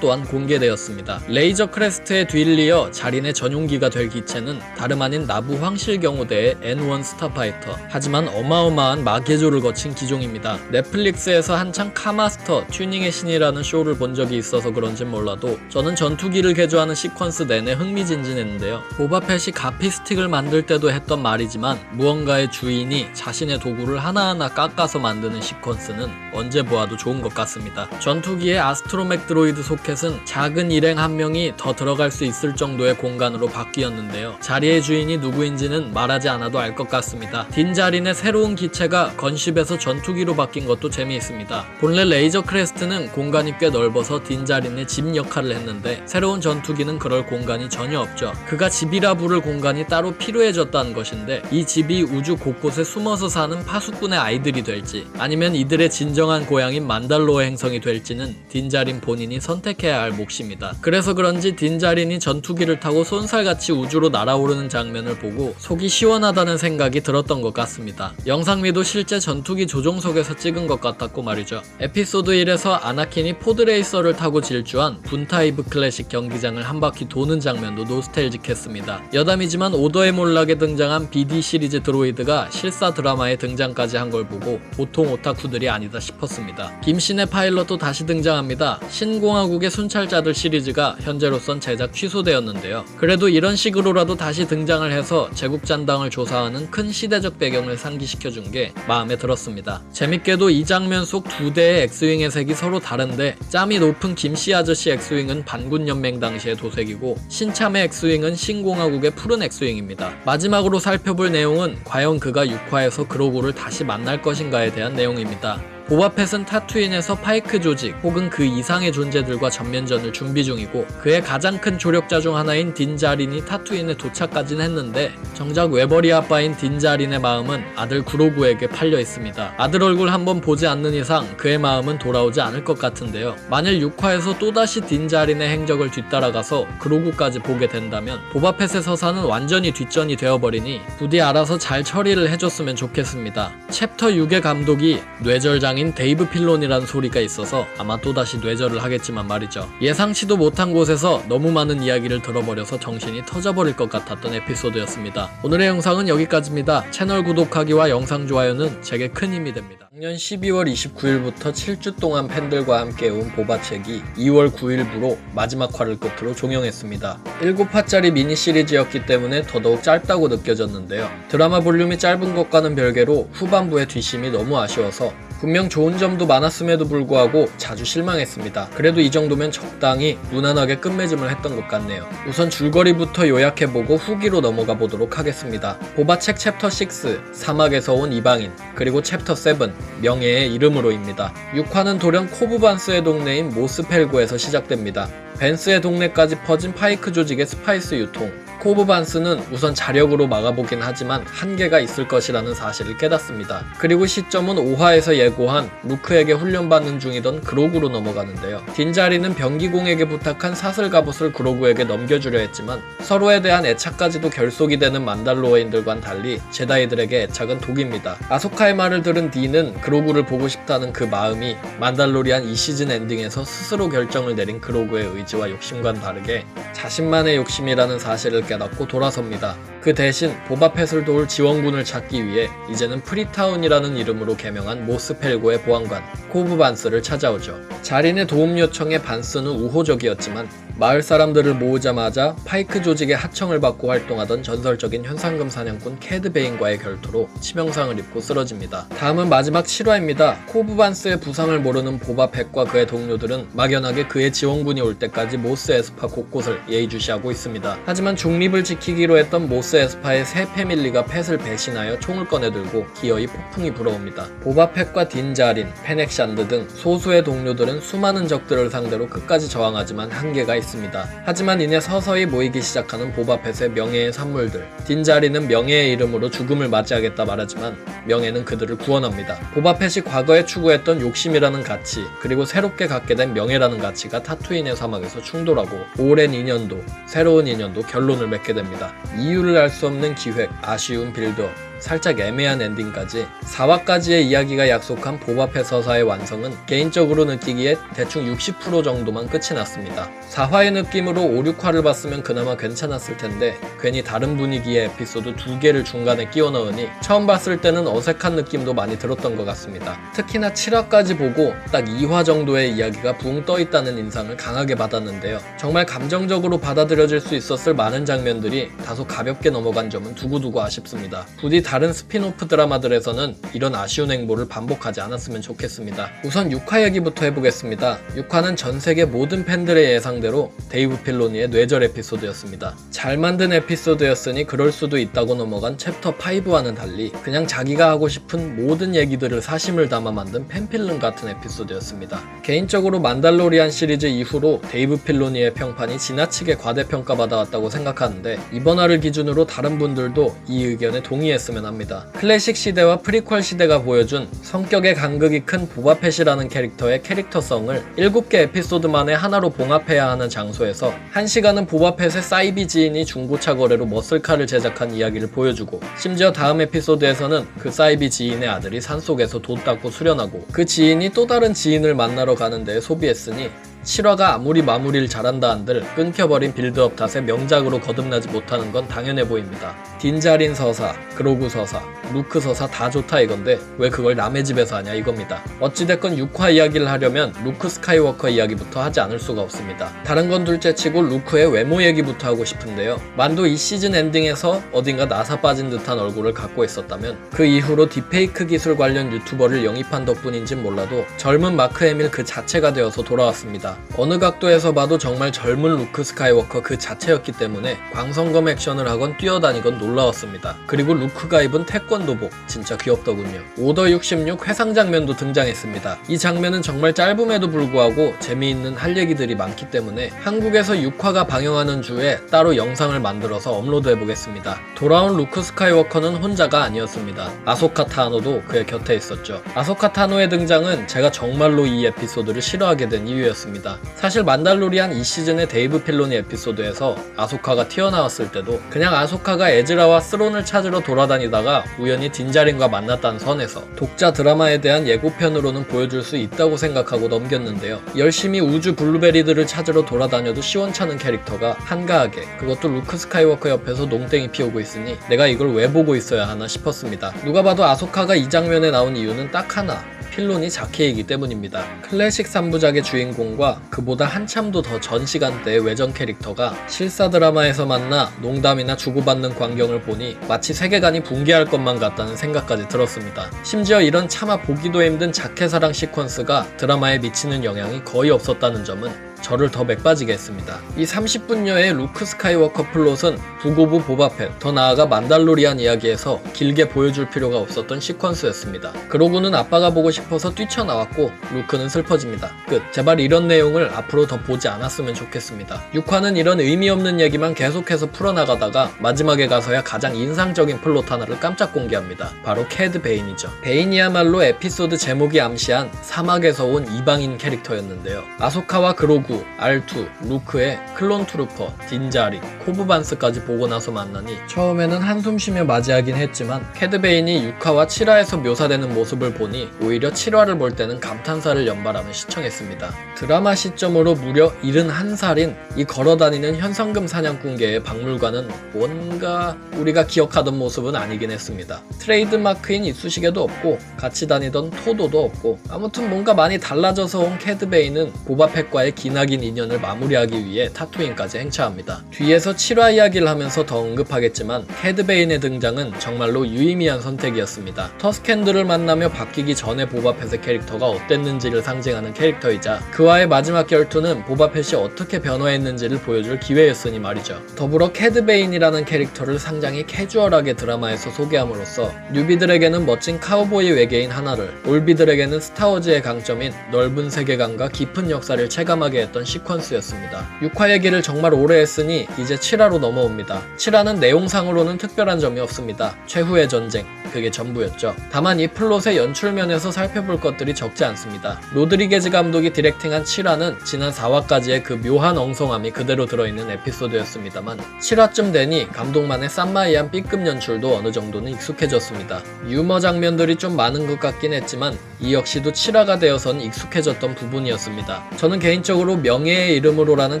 또한 공개되었습니다. 레이저 크레스트에 뒤이어 자린의 전용기가 될 기체는 다름 아닌 나부 황실경호대의 N1 스타파이터. 하지만 어마어마한 마개조를 거친 기종입니다. 넷플릭스에서 한창 카마스터 튜닝의 신이라는 쇼를 본 적이 있어서 그런진 몰라도 저는 전투기를 개조하는 시퀀스 내내 흥미진진했는데요. 보바펫이 가피스틱을 만들 때도 했던 말이지만 무언가의 주인이 자신의 도구를 하나하나 깎아서 만드는 시퀀스는 언제 보아도 좋은 것 같습니다. 전투기의 아스트로맥 드로이드 소켓은 작은 일행 한 명이 더 들어갈 수 있을 정도의 공간으로 바뀌었는데요. 자리의 주인이 누구인지는 말하지 않아도 알 것 같습니다. 딘 자린의 새로운 기체가 건쉽에서 전투기로 바뀐 것도 재미있습니다. 본래 레이저 크레스트는 공간이 꽤 넓어서 딘 자린의 집 역할을 했는데 새로운 전투기는 그럴 공간이 전혀 없죠. 그가 집이라 부를 공간이 따로 필요해졌다는 것인데 이 집이 우주 곳곳에 숨어서 사는 파수꾼의 아이들이 될지 아니면 이들의 진정한 고향인 만달로어 행성이 될지는 딘 자린 본인이 선택해야 할 몫입니다. 그래서 그런지 딘 자린이 전투기를 타고 쏜살같이 우주로 날아오르는 장면을 보고 속이 시원하다는 생각이 들었던 것 같습니다. 영상미도 실제 전투기 조종석에서 찍은 것 같았고 말이죠. 에피소드 1에서 아나킨이 포드레이서를 타고 질주한 분타이브 클래식 경기장을 한 바퀴 도는 장면도 노스텔직했습니다. 여담이지만 오더의 몰락에 등장한 BD 시리즈 드로이드가 실사 드라마에 등장까지 한 걸 보고 보통 오타쿠들이 아니다 싶었습니다. 김신의 파일럿도 다시 등장합니다. 신공화국의 순찰자들 시리즈가 현재로선 제작 취소되었는데요. 그래도 이런 식으로라도 다시 등장을 해서 제국잔당을 조사하는 큰 시대적 배경을 상기시켜준 게 마음에 들었습니다. 재밌게도 이 장면 속 두 대의 엑스윙의 색이 서로 다른데 짬이 높은 김씨 아저씨 엑스윙은 반군연맹 당시의 도세 보라색이고 신참의 엑스윙은 신공화국의 푸른 엑스윙입니다. 마지막으로 살펴볼 내용은 과연 그가 6화에서 그로구를 다시 만날 것인가에 대한 내용입니다. 보바펫은 타투인에서 파이크 조직 혹은 그 이상의 존재들과 전면전을 준비 중이고 그의 가장 큰 조력자 중 하나인 딘자린이 타투인에 도착까진 했는데 정작 웨버리 아빠인 딘자린의 마음은 아들 그로구에게 팔려 있습니다. 아들 얼굴 한번 보지 않는 이상 그의 마음은 돌아오지 않을 것 같은데요. 만일 6화에서 또다시 딘자린의 행적을 뒤따라가서 그로구까지 보게 된다면 보바펫의 서사는 완전히 뒷전이 되어버리니 부디 알아서 잘 처리를 해줬으면 좋겠습니다. 챕터 6의 감독이 뇌절장인 데이브 필론이라는 소리가 있어서 아마 또다시 뇌절을 하겠지만 말이죠. 예상치도 못한 곳에서 너무 많은 이야기를 들어버려서 정신이 터져버릴 것 같았던 에피소드였습니다. 오늘의 영상은 여기까지입니다. 채널 구독하기와 영상 좋아요는 제게 큰 힘이 됩니다. 작년 12월 29일부터 7주 동안 팬들과 함께 온 보바책이 2월 9일부로 마지막 화를 끝으로 종영했습니다. 7화짜리 미니 시리즈였기 때문에 더더욱 짧다고 느껴졌는데요. 드라마 볼륨이 짧은 것과는 별개로 후반부의 뒷심이 너무 아쉬워서 분명 좋은 점도 많았음에도 불구하고 자주 실망했습니다. 그래도 이 정도면 적당히 무난하게 끝맺음을 했던 것 같네요. 우선 줄거리부터 요약해보고 후기로 넘어가 보도록 하겠습니다. 보바책 챕터 6 사막에서 온 이방인, 그리고 챕터 7 명예의 이름으로입니다. 6화는 돌연 코브 반스의 동네인 모스펠고에서 시작됩니다. 벤스의 동네까지 퍼진 파이크 조직의 스파이스 유통. 코브 반스는 우선 자력으로 막아보긴 하지만 한계가 있을 것이라는 사실을 깨닫습니다. 그리고 시점은 5화에서 예고한 루크에게 훈련받는 중이던 그로구로 넘어가는데요. 딘자리는 병기공에게 부탁한 사슬갑옷을 그로구에게 넘겨주려 했지만 서로에 대한 애착까지도 결속이 되는 만달로어인들과는 달리 제다이들에게 애착은 독입니다. 아소카의 말을 들은 딘은 그로구를 보고 싶다는 그 마음이 만달로리안 이 시즌 엔딩에서 스스로 결정을 내린 그로구의 의지와 욕심과는 다르게 자신만의 욕심이라는 사실을 깨닫고 돌아섭니다. 그 대신 보바펫을 도울 지원군을 찾기 위해 이제는 프리타운이라는 이름으로 개명한 모스펠고의 보안관 코브 반스를 찾아오죠. 자린의 도움 요청에 반스는 우호적이었지만 마을 사람들을 모으자마자 파이크 조직의 하청을 받고 활동하던 전설적인 현상금 사냥꾼 캐드 베인과의 결투로 치명상을 입고 쓰러집니다. 다음은 마지막 7화입니다. 코브 반스의 부상을 모르는 보바펫과 그의 동료들은 막연하게 그의 지원군이 올 때까지 모스 에스파 곳곳을 예의주시하고 있습니다. 하지만 중립을 지키기로 했던 모스 에스파의 새 패밀리가 펫을 배신하여 총을 꺼내들고 기어이 폭풍이 불어옵니다. 보바펫과 딘자린, 페넥샨드 등 소수의 동료들은 수많은 적들을 상대로 끝까지 저항하지만 한계가 있습니다. 하지만 이내 서서히 모이기 시작하는 보바펫의 명예의 산물들. 딘자린은 명예의 이름으로 죽음을 맞이하겠다 말하지만 명예는 그들을 구원합니다. 보바펫이 과거에 추구했던 욕심이라는 가치, 그리고 새롭게 갖게 된 명예라는 가치가 타투인의 사막에서 충돌하고 오랜 인연도, 새로운 인연도 결론을 맺게 됩니다. 이유를 알 수 없는 기획, 아쉬운 빌드업, 살짝 애매한 엔딩까지 4화까지의 이야기가 약속한 보바펫 서사의 완성은 개인적으로 느끼기에 대충 60% 정도만 끝이 났습니다. 4화의 느낌으로 5, 6화를 봤으면 그나마 괜찮았을 텐데 괜히 다른 분위기의 에피소드 2개를 중간에 끼워 넣으니 처음 봤을 때는 어색한 느낌도 많이 들었던 것 같습니다. 특히나 7화까지 보고 딱 2화 정도의 이야기가 붕 떠있다는 인상을 강하게 받았는데요. 정말 감정적으로 받아들여질 수 있었을 많은 장면들이 다소 가볍게 넘어간 점은 두고두고 아쉽습니다. 부디 다른 스핀오프 드라마들에서는 이런 아쉬운 행보를 반복하지 않았으면 좋겠습니다. 우선 6화 얘기부터 해보겠습니다. 6화는 전세계 모든 팬들의 예상대로 데이브 필로니의 뇌절 에피소드였습니다. 잘 만든 에피소드였으니 그럴 수도 있다고 넘어간 챕터 5와는 달리 그냥 자기가 하고 싶은 모든 얘기들을 사심을 담아 만든 팬필름 같은 에피소드였습니다. 개인적으로 만달로리안 시리즈 이후로 데이브 필로니의 평판이 지나치게 과대평가받아왔다고 생각하는데 이번 화를 기준으로 다른 분들도 이 의견에 동의했으면 합니다. 클래식 시대와 프리퀄 시대가 보여준 성격의 간극이 큰 보바펫이라는 캐릭터의 캐릭터성을 7개 에피소드 만에 하나로 봉합해야 하는 장소에서 1시간은 보바펫의 사이비 지인이 중고차 거래로 머슬카를 제작한 이야기를 보여주고 심지어 다음 에피소드에서는 그 사이비 지인의 아들이 산속에서 돈 닦고 수련하고 그 지인이 또 다른 지인을 만나러 가는 데에 소비했으니 7화가 아무리 마무리를 잘한다 한들 끊겨버린 빌드업 탓에 명작으로 거듭나지 못하는 건 당연해 보입니다. 딘자린 서사, 그로구 서사, 루크 서사 다 좋다 이건데 왜 그걸 남의 집에서 하냐 이겁니다. 어찌됐건 6화 이야기를 하려면 루크 스카이워커 이야기부터 하지 않을 수가 없습니다. 다른 건 둘째치고 루크의 외모 얘기부터 하고 싶은데요. 만도 이 시즌 엔딩에서 어딘가 나사 빠진 듯한 얼굴을 갖고 있었다면 그 이후로 딥페이크 기술 관련 유튜버를 영입한 덕분인진 몰라도 젊은 마크 해밀 그 자체가 되어서 돌아왔습니다. 있었습니다. 어느 각도에서 봐도 정말 젊은 루크 스카이워커 그 자체였기 때문에 광선검 액션을 하건 뛰어다니건 놀라웠습니다. 그리고 루크가 입은 태권도복 진짜 귀엽더군요. 오더 66 회상 장면도 등장했습니다. 이 장면은 정말 짧음에도 불구하고 재미있는 할 얘기들이 많기 때문에 한국에서 6화가 방영하는 주에 따로 영상을 만들어서 업로드해보겠습니다. 돌아온 루크 스카이워커는 혼자가 아니었습니다. 아소카 타노도 그의 곁에 있었죠. 아소카 타노의 등장은 제가 정말로 이 에피소드를 싫어하게 된 이유였습니다. 사실 만달로리안 이 시즌의 데이브 필로니 에피소드에서 아소카가 튀어나왔을 때도 그냥 아소카가 에즈라와 스론을 찾으러 돌아다니다가 우연히 딘자린과 만났다는 선에서 독자 드라마에 대한 예고편으로는 보여줄 수 있다고 생각하고 넘겼는데요. 열심히 우주 블루베리들을 찾으러 돌아다녀도 시원찮은 캐릭터가 한가하게, 그것도 루크 스카이워커 옆에서 농땡이 피우고 있으니 내가 이걸 왜 보고 있어야 하나 싶었습니다. 누가 봐도 아소카가 이 장면에 나온 이유는 딱 하나, 필론이 자케이기 때문입니다. 클래식 3부작의 주인공과 그보다 한참도 더 전 시간대의 외전 캐릭터가 실사 드라마에서 만나 농담이나 주고받는 광경을 보니 마치 세계관이 붕괴할 것만 같다는 생각까지 들었습니다. 심지어 이런 차마 보기도 힘든 자케사랑 시퀀스가 드라마에 미치는 영향이 거의 없었다는 점은 저를 더 맥빠지게 했습니다. 이 30분여의 루크 스카이워커 플롯은 북 오브 보바펫, 더 나아가 만달로리안 이야기에서 길게 보여줄 필요가 없었던 시퀀스였습니다. 그러고는 아빠가 보고 싶어서 뛰쳐나왔고 루크는 슬퍼집니다. 끝. 제발 이런 내용을 앞으로 더 보지 않았으면 좋겠습니다. 6화는 이런 의미 없는 얘기만 계속해서 풀어나가다가 마지막에 가서야 가장 인상적인 플롯 하나를 깜짝 공개합니다. 바로 캐드 베인이죠. 베인이야말로 에피소드 제목이 암시한 사막에서 온 이방인 캐릭터였는데요. 아소카와 그로구, R2, 루크의 클론 트루퍼, 딘자린, 코브 반스까지 보고 나서 만나니 처음에는 한숨 쉬며 맞이하긴 했지만 캐드 베인이 6화와 7화에서 묘사되는 모습을 보니 오히려 7화를 볼 때는 감탄사를 연발하며 시청했습니다. 드라마 시점으로 무려 71살인 이 걸어다니는 현성금 사냥꾼계의 박물관은 뭔가 우리가 기억하던 모습은 아니긴 했습니다. 트레이드마크인 이쑤시개도 없고 같이 다니던 토도도 없고 아무튼 뭔가 많이 달라져서 온 캐드 베인은 보바펫과의 기나긴 인연을 마무리하기 위해 타투인까지 행차합니다. 뒤에서 7화 이야기를 하면서 더 언급하겠지만 캐드 베인의 등장은 정말로 유의미한 선택이었습니다. 터스캔들을 만나며 바뀌기 전에 보바펫의 캐릭터가 어땠는지를 상징하는 캐릭터이자 그와의 마지막 결투는 보바펫이 어떻게 변화했는지를 보여줄 기회였으니 말이죠. 더불어 캐드 베인이라는 캐릭터를 상당히 캐주얼하게 드라마에서 소개함으로써 뉴비들에게는 멋진 카우보이 외계인 하나를, 올비들에게는 스타워즈의 강점인 넓은 세계관과 깊은 역사를 체감하게 했던 시퀀스였습니다. 6화 얘기를 정말 오래 했으니 이제 7화로 넘어옵니다. 7화는 내용상으로는 특별한 점이 없습니다. 최후의 전쟁, 그게 전부였죠. 다만 이 플롯의 연출면에서 살펴볼 것들이 적지 않습니다. 로드리게즈 감독이 디렉팅한 7화는 지난 4화까지의 그 묘한 엉성함이 그대로 들어있는 에피소드였습니다만 7화쯤 되니 감독만의 쌈마이한 B급 연출도 어느 정도는 익숙해졌습니다. 유머 장면들이 좀 많은 것 같긴 했지만 이 역시도 7화가 되어선 익숙해졌던 부분이었습니다. 저는 개인적으로 명예의 이름으로라는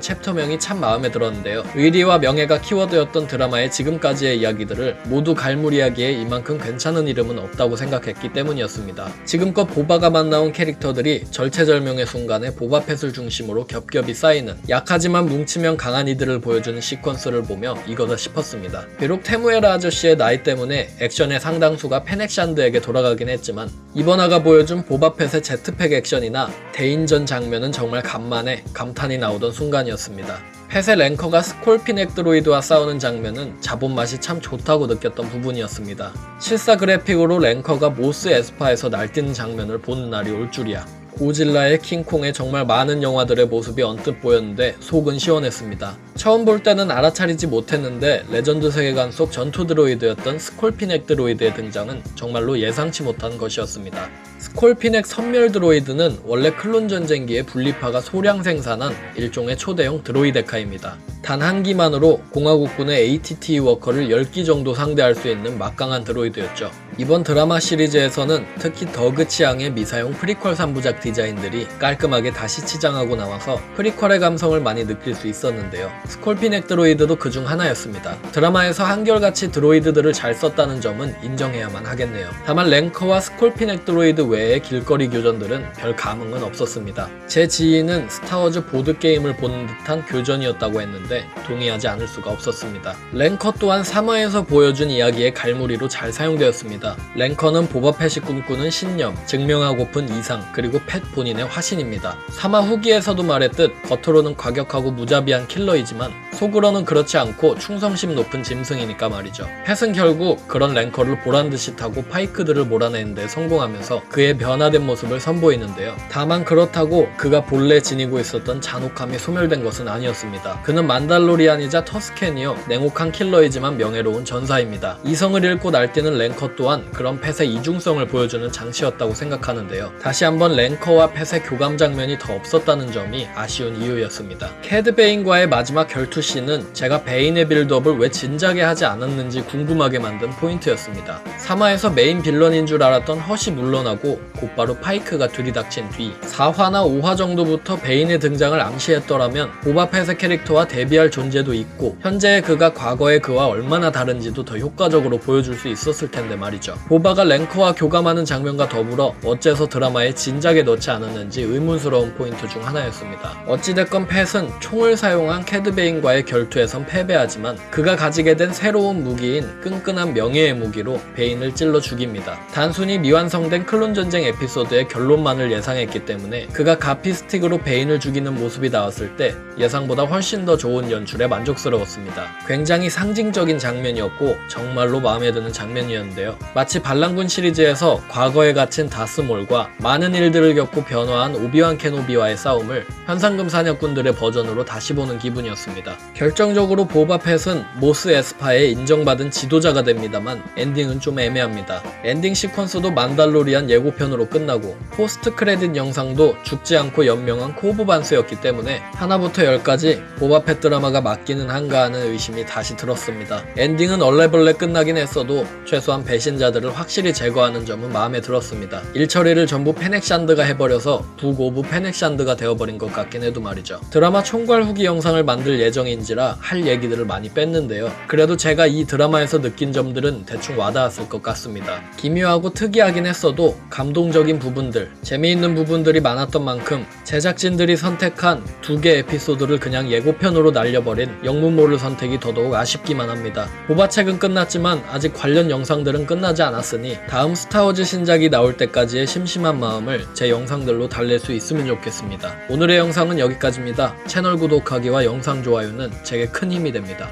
챕터명이 참 마음에 들었는데요. 의리와 명예가 키워드였던 드라마의 지금까지의 이야기들을 모두 갈무리하기에 이만큼 괜찮은 이름은 없다고 생각했기 때문이었습니다. 지금껏 보바가 만나온 캐릭터들이 절체절명의 순간에 보바펫을 중심으로 겹겹이 쌓이는 약하지만 뭉치면 강한 이들을 보여주는 시퀀스를 보며 이거다 싶었습니다. 비록 테무에라 아저씨의 나이 때문에 액션의 상당수가 페넥샨드에게 돌아가긴 했지만 이번 화가 보여준 보바펫의 제트팩 액션이나 대인전 장면은 정말 간만에 감탄이 나오던 순간이었습니다. 펫의 랭커가 스콜핀 액드로이드와 싸우는 장면은 자본맛이 참 좋다고 느꼈던 부분이었습니다. 실사 그래픽으로 랭커가 모스 에스파에서 날뛰는 장면을 보는 날이 올 줄이야. 고질라의 킹콩의 정말 많은 영화들의 모습이 언뜻 보였는데 속은 시원했습니다. 처음 볼 때는 알아차리지 못했는데 레전드 세계관 속 전투 드로이드였던 스콜피넥 드로이드의 등장은 정말로 예상치 못한 것이었습니다. 스콜피넥 선멸 드로이드는 원래 클론 전쟁기의 분리파가 소량 생산한 일종의 초대형 드로이데카입니다. 단 한 기만으로 공화국군의 ATT 워커를 10기 정도 상대할 수 있는 막강한 드로이드였죠. 이번 드라마 시리즈에서는 특히 더그 취향의 미사용 프리퀄 3부작 디자인들이 깔끔하게 다시 치장하고 나와서 프리퀄의 감성을 많이 느낄 수 있었는데요. 스콜피넥 드로이드도 그중 하나였습니다. 드라마에서 한결같이 드로이드들을 잘 썼다는 점은 인정해야만 하겠네요. 다만 랭커와 스콜피넥 드로이드 외의 길거리 교전들은 별 감흥은 없었습니다. 제 지인은 스타워즈 보드게임을 보는 듯한 교전이었다고 했는데 동의하지 않을 수가 없었습니다. 랭커 또한 3화에서 보여준 이야기의 갈무리로 잘 사용되었습니다. 랭커는 보바펫이 꿈꾸는 신념, 증명하고픈 이상, 그리고 펫 본인의 화신입니다. 3화 후기에서도 말했듯 겉으로는 과격하고 무자비한 킬러이지만 속으로는 그렇지 않고 충성심 높은 짐승이니까 말이죠. 펫은 결국 그런 랭커를 보란듯이 타고 파이크들을 몰아내는 데 성공하면서 그의 변화된 모습을 선보이는데요. 다만 그렇다고 그가 본래 지니고 있었던 잔혹함이 소멸된 것은 아니었습니다. 그는 만달로리안이자 터스캔이어 냉혹한 킬러이지만 명예로운 전사입니다. 이성을 잃고 날뛰는 랭커 또한 그런 펫의 이중성을 보여주는 장치였다고 생각하는데요. 다시 한번 랭커와 펫의 교감 장면이 더 없었다는 점이 아쉬운 이유였습니다. 캐드 베인과의 마지막 결투씬은 제가 베인의 빌드업을 왜 진작에 하지 않았는지 궁금하게 만든 포인트였습니다. 3화에서 메인 빌런인 줄 알았던 헛이 물러나고 곧바로 파이크가 들이닥친 뒤 4화나 5화 정도부터 베인의 등장을 암시했더라면 보바펫의 캐릭터와 대비할 존재도 있고 현재의 그가 과거의 그와 얼마나 다른지도 더 효과적으로 보여줄 수 있었을 텐데 말이죠. 보바가 랭커와 교감하는 장면과 더불어 어째서 드라마에 진작에 넣지 않았는지 의문스러운 포인트 중 하나였습니다. 어찌됐건 펫은 총을 사용한 캐드 베인과의 결투에선 패배하지만 그가 가지게 된 새로운 무기인 끈끈한 명예의 무기로 베인을 찔러 죽입니다. 단순히 미완성된 클론 전쟁 에피소드의 결론만을 예상했기 때문에 그가 가피스틱으로 베인을 죽이는 모습이 나왔을 때 예상보다 훨씬 더 좋은 연출에 만족스러웠습니다. 굉장히 상징적인 장면이었고 정말로 마음에 드는 장면이었는데요. 마치 반란군 시리즈에서 과거에 갇힌 다스몰과 많은 일들을 겪고 변화한 오비완 케노비와의 싸움을 현상금 사냥꾼들의 버전으로 다시 보는 기분이었습니다. 결정적으로 보바펫은 모스 에스파의 인정받은 지도자가 됩니다만 엔딩은 좀 애매합니다. 엔딩 시퀀스도 만달로리안 예고편으로 끝나고 포스트 크레딧 영상도 죽지 않고 연명한 코브 반스였기 때문에 하나부터 열까지 보바펫 드라마가 맞기는 한가 하는 의심이 다시 들었습니다. 엔딩은 얼레벌레 끝나긴 했어도 최소한 배신자들을 확실히 제거하는 점은 마음에 들었습니다. 일처리를 전부 페넥샨드가 해버려서 북 오브 페넥샨드가 되어버린 것 같긴 해도 말이죠. 드라마 총괄 후기 영상을 만들 예정인지라 할 얘기들을 많이 뺐는데요. 그래도 제가 이 드라마에서 느낀 점들은 대충 와닿았을 것 같습니다. 기묘하고 특이하긴 했어도 감동적인 부분들, 재미있는 부분들이 많았던 만큼 제작진들이 선택한 2개 에피소드를 그냥 예고편으로 날려버린 영문모를 선택이 더더욱 아쉽기만 합니다. 보바책은 끝났지만 아직 관련 영상들은 끝나지 않았으니 다음 스타워즈 신작이 나올 때까지의 심심한 마음을 제 영상들로 달랠 수 있으면 좋겠습니다. 오늘의 영상은 여기까지입니다. 채널 구독하기와 영상 좋아요는 제게 큰 힘이 됩니다.